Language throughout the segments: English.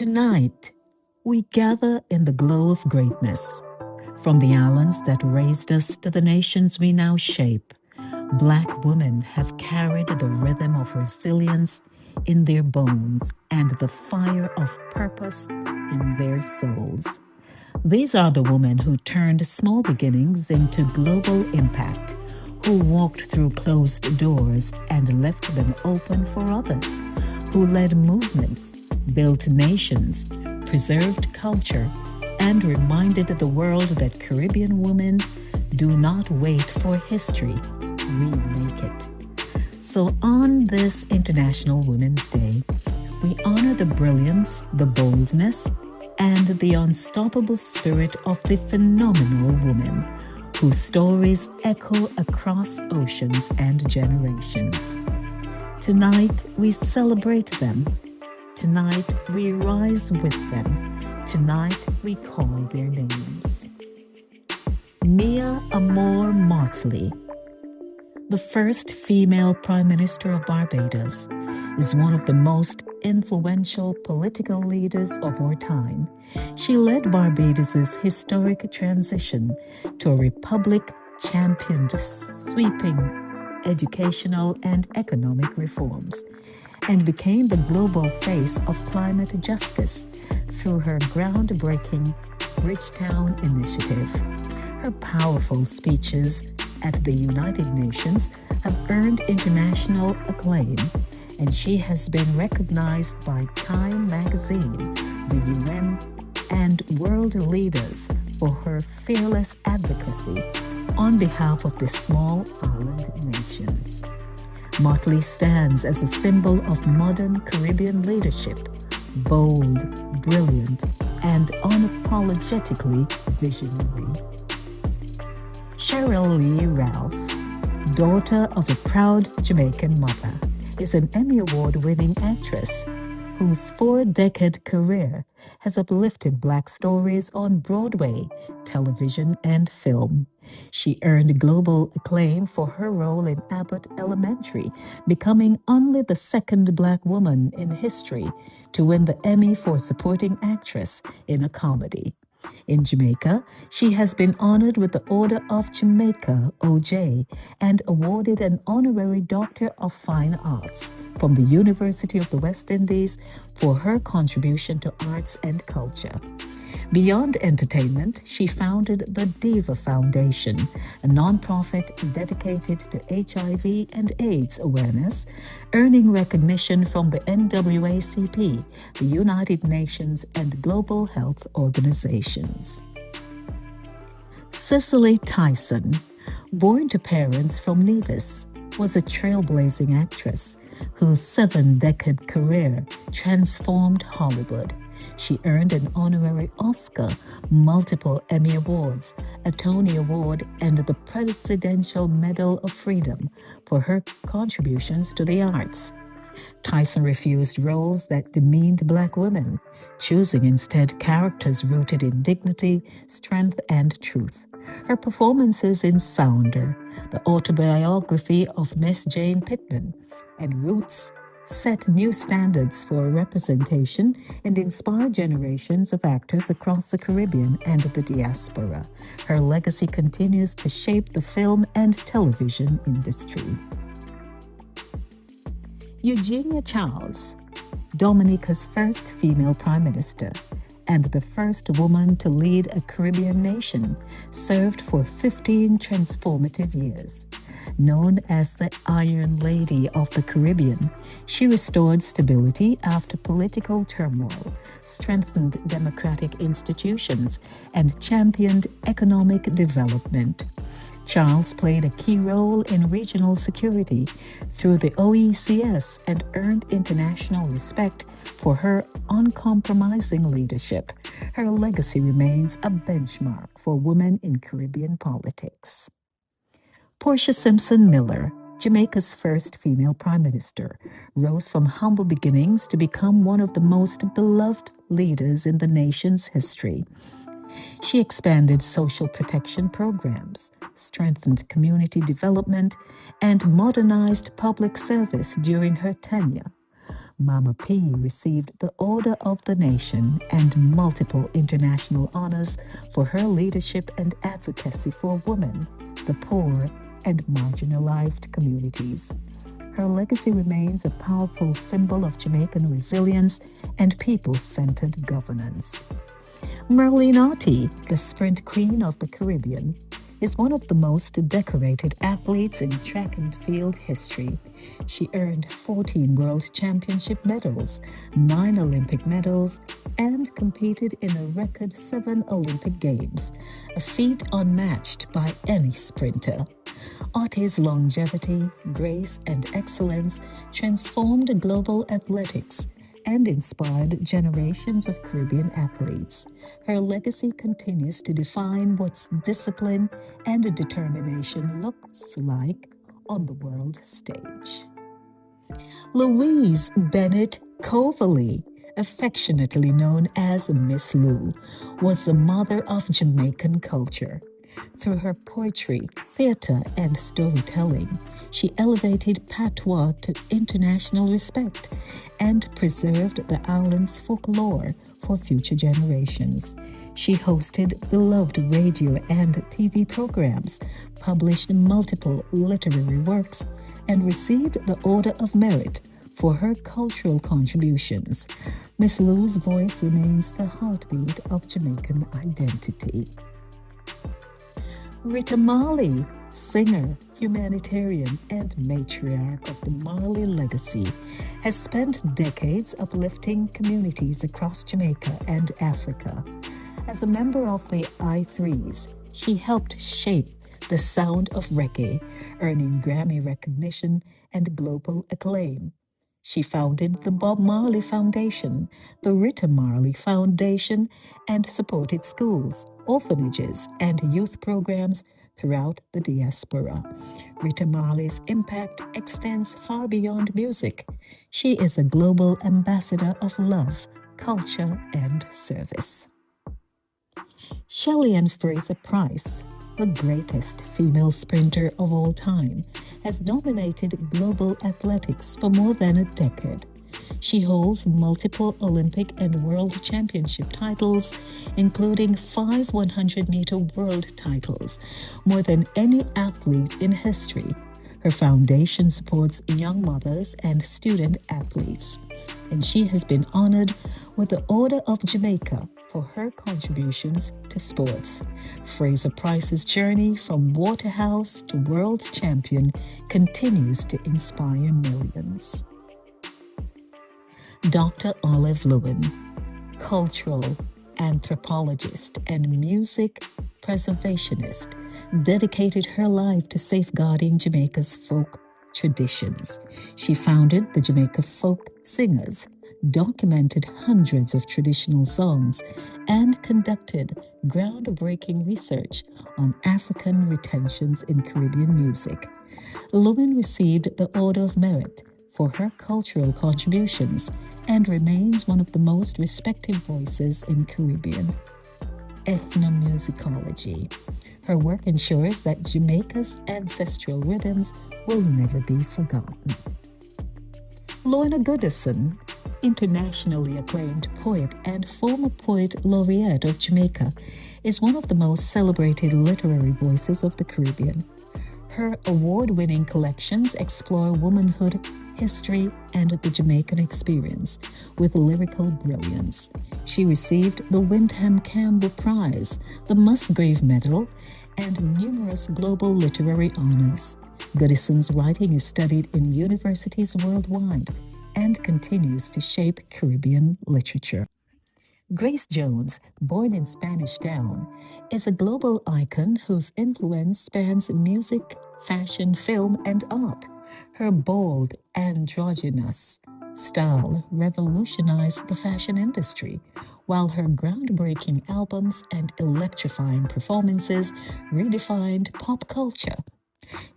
Tonight, we gather in the glow of greatness. From the islands that raised us to the nations we now shape, Black women have carried the rhythm of resilience in their bones and the fire of purpose in their souls. These are the women who turned small beginnings into global impact, who walked through closed doors and left them open for others, who led movements, built nations, preserved culture, and reminded the world that Caribbean women do not wait for history, we make it. So on this International Women's Day, we honor the brilliance, the boldness, and the unstoppable spirit of the phenomenal woman, whose stories echo across oceans and generations. Tonight, we celebrate them. Tonight, we rise with them. Tonight, we call their names. Mia Amor Motley, the first female Prime Minister of Barbados, is one of the most influential political leaders of our time. She led Barbados's historic transition to a republic, championed sweeping educational and economic reforms, and became the global face of climate justice through her groundbreaking Bridgetown initiative. Her powerful speeches at the United Nations have earned international acclaim, and she has been recognized by Time magazine, the UN, and world leaders for her fearless advocacy on behalf of the small island nations. Motley stands as a symbol of modern Caribbean leadership, bold, brilliant, and unapologetically visionary. Cheryl Lee Ralph, daughter of a proud Jamaican mother, is an Emmy Award-winning actress whose 4-decade career has uplifted Black stories on Broadway, television, and film. She earned global acclaim for her role in Abbott Elementary, becoming only the second Black woman in history to win the Emmy for Supporting Actress in a Comedy. In Jamaica, she has been honored with the Order of Jamaica, OJ, and awarded an honorary Doctor of Fine Arts from the University of the West Indies for her contribution to arts and culture. Beyond entertainment, she founded the Diva Foundation, a nonprofit dedicated to HIV and AIDS awareness, earning recognition from the NAACP, the United Nations, and global health organizations. Cicely Tyson, born to parents from Nevis, was a trailblazing actress whose 7-decade career transformed Hollywood. She earned an honorary Oscar, multiple Emmy Awards, a Tony Award, and the Presidential Medal of Freedom for her contributions to the arts. Tyson refused roles that demeaned Black women, choosing instead characters rooted in dignity, strength, and truth. Her performances in Sounder, the autobiography of Miss Jane Pittman, and Roots set new standards for representation and inspired generations of actors across the Caribbean and the diaspora. Her legacy continues to shape the film and television industry. Eugenia Charles, Dominica's first female prime minister and the first woman to lead a Caribbean nation, served for 15 transformative years. Known as the Iron Lady of the Caribbean, she restored stability after political turmoil, strengthened democratic institutions, and championed economic development. Charles played a key role in regional security through the OECS and earned international respect for her uncompromising leadership. Her legacy remains a benchmark for women in Caribbean politics. Portia Simpson Miller, Jamaica's first female prime minister, rose from humble beginnings to become one of the most beloved leaders in the nation's history. She expanded social protection programs, strengthened community development, and modernized public service during her tenure. Mama P received the Order of the Nation and multiple international honors for her leadership and advocacy for women, the poor, and marginalized communities. Her legacy remains a powerful symbol of Jamaican resilience and people-centered governance. Marlene Ottey, the sprint queen of the Caribbean, is one of the most decorated athletes in track and field history. She earned 14 World Championship medals, 9 Olympic medals, and competed in a record 7 Olympic Games, a feat unmatched by any sprinter. Ottey's longevity, grace, and excellence transformed global athletics and inspired generations of Caribbean athletes. Her legacy continues to define what discipline and determination looks like on the world stage. Louise Bennett Coverley, affectionately known as Miss Lou, was the mother of Jamaican culture. Through her poetry, theater, and storytelling, she elevated patois to international respect and preserved the island's folklore for future generations. She hosted beloved radio and TV programs, published multiple literary works, and received the Order of Merit for her cultural contributions. Miss Lou's voice remains the heartbeat of Jamaican identity. Rita Marley, singer, humanitarian, and matriarch of the Marley legacy, has spent decades uplifting communities across Jamaica and Africa. As a member of the I3s, she helped shape the sound of reggae, earning Grammy recognition and global acclaim. She founded the Bob Marley Foundation, the Rita Marley Foundation, and supported schools, orphanages, and youth programs throughout the diaspora. Rita Marley's impact extends far beyond music. She is a global ambassador of love, culture, and service. Shelley Ann Fraser Price, the greatest female sprinter of all time, has dominated global athletics for more than a decade. She holds multiple Olympic and World Championship titles, including 5 100-meter world titles, more than any athlete in history. Her foundation supports young mothers and student athletes, and she has been honored with the Order of Jamaica for her contributions to sports. Fraser Price's journey from Waterhouse to world champion continues to inspire millions. Dr. Olive Lewin, cultural anthropologist and music preservationist, dedicated her life to safeguarding Jamaica's folk traditions. She founded the Jamaica Folk Singers, documented hundreds of traditional songs, and conducted groundbreaking research on African retentions in Caribbean music. Lewin received the Order of Merit for her cultural contributions and remains one of the most respected voices in Caribbean ethnomusicology. Her work ensures that Jamaica's ancestral rhythms will never be forgotten. Lorna Goodison, internationally acclaimed poet and former poet laureate of Jamaica, is one of the most celebrated literary voices of the Caribbean. Her award-winning collections explore womanhood, history, and the Jamaican experience with lyrical brilliance. She received the Wyndham Campbell Prize, the Musgrave Medal, and numerous global literary honors. Goodison's writing is studied in universities worldwide and continues to shape Caribbean literature. Grace Jones, born in Spanish Town, is a global icon whose influence spans music, fashion, film, and art. Her bold, androgynous style revolutionized the fashion industry, while her groundbreaking albums and electrifying performances redefined pop culture.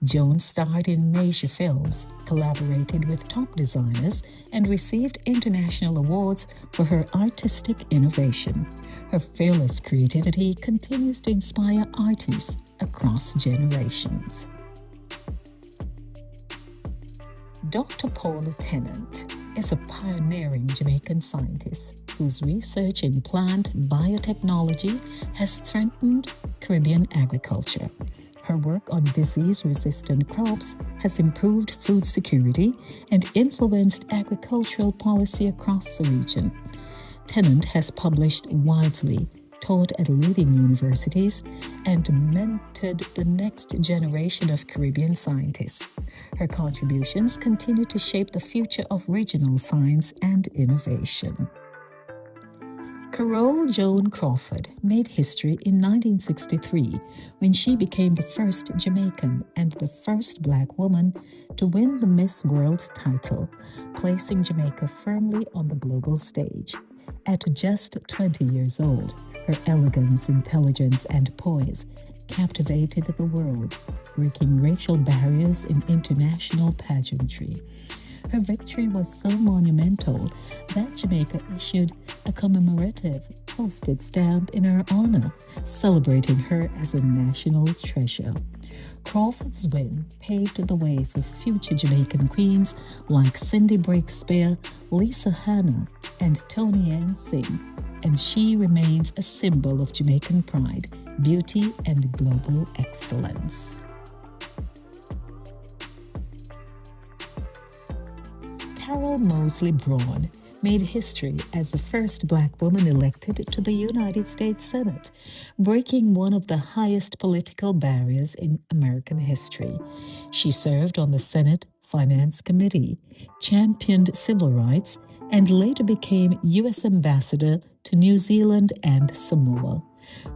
Jones starred in major films, collaborated with top designers, and received international awards for her artistic innovation. Her fearless creativity continues to inspire artists across generations. Dr. Paul Tennant, is a pioneering Jamaican scientist whose research in plant biotechnology has strengthened Caribbean agriculture. Her work on disease-resistant crops has improved food security and influenced agricultural policy across the region. Tennant has published widely, taught at leading universities, and mentored the next generation of Caribbean scientists. Her contributions continue to shape the future of regional science and innovation. Carole Joan Crawford made history in 1963 when she became the first Jamaican and the first Black woman to win the Miss World title, placing Jamaica firmly on the global stage. At just 20 years old, her elegance, intelligence, and poise captivated the world, breaking racial barriers in international pageantry. Her victory was so monumental that Jamaica issued a commemorative postage stamp in her honor, celebrating her as a national treasure. Crawford's win paved the way for future Jamaican queens like Cindy Breakspear, Lisa Hanna, and Toni Ann Singh, and she remains a symbol of Jamaican pride, beauty, and global excellence. Carol Moseley Braun made history as the first Black woman elected to the United States Senate, breaking one of the highest political barriers in American history. She served on the Senate Finance Committee, championed civil rights, and later became U.S. Ambassador to New Zealand and Samoa.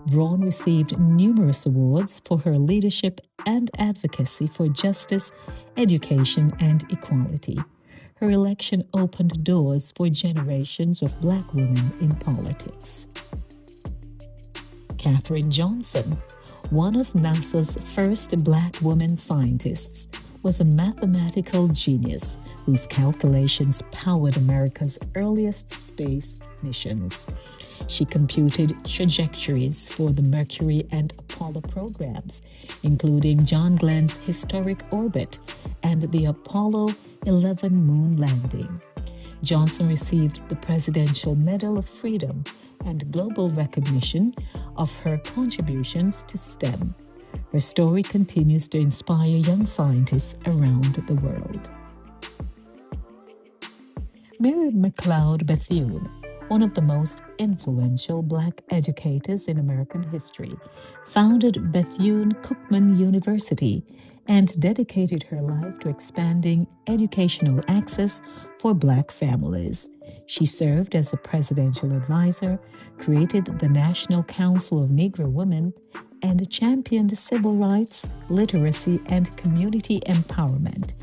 Braun received numerous awards for her leadership and advocacy for justice, education, and equality. Her election opened doors for generations of Black women in politics. Katherine Johnson, one of NASA's first Black woman scientists, was a mathematical genius whose calculations powered America's earliest space missions. She computed trajectories for the Mercury and Apollo programs, including John Glenn's historic orbit and the Apollo 11 moon landing. Johnson received the Presidential Medal of Freedom and global recognition of her contributions to STEM. Her story continues to inspire young scientists around the world. Mary McLeod Bethune, one of the most influential Black educators in American history, founded Bethune-Cookman University and dedicated her life to expanding educational access for Black families. She served as a presidential advisor, created the National Council of Negro Women, and championed civil rights, literacy, and community empowerment.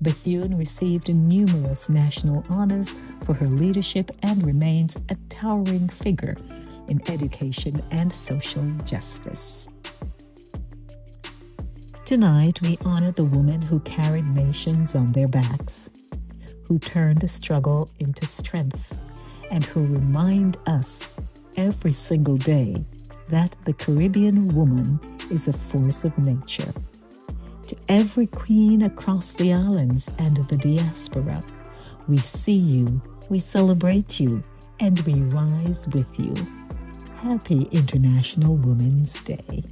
Bethune received numerous national honors for her leadership and remains a towering figure in education and social justice. Tonight, we honor the women who carried nations on their backs, who turned struggle into strength, and who remind us every single day that the Caribbean woman is a force of nature. To every queen across the islands and the diaspora, we see you, we celebrate you, and we rise with you. Happy International Women's Day.